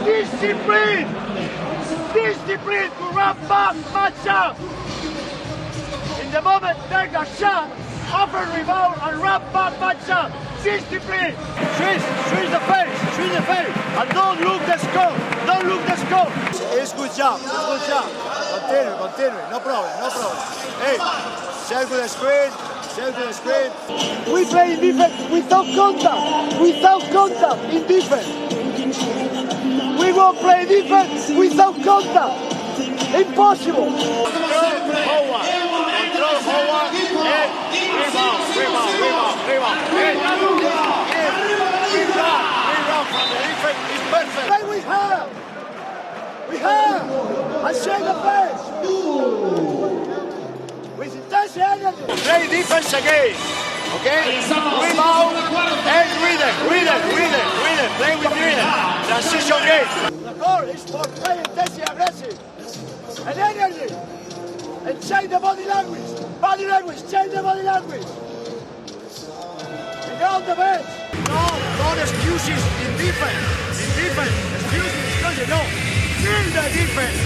Discipline! Discipline to ramp up, match up! In the moment, take a shot, offer rebound, and ramp up, match up! Discipline! Switch the face, and don't look the score, don't look the score! It's good job, Continue, no problem. Hey, serve to the screen. We play in defense without contact, in defense. We won't play defense without contact. Impossible. Control forward, and rebound. Rebound from the defense is perfect. Play we have, and shake the face. With intense energy. Play defense again. Okay? Rebound and rhythm. Play with rhythm. Transition game. The goal is for play intensely aggressive and energy. And change the body language. Change the body language. And get on the bench. No excuses in defense. Excuses, no. Kill the defense.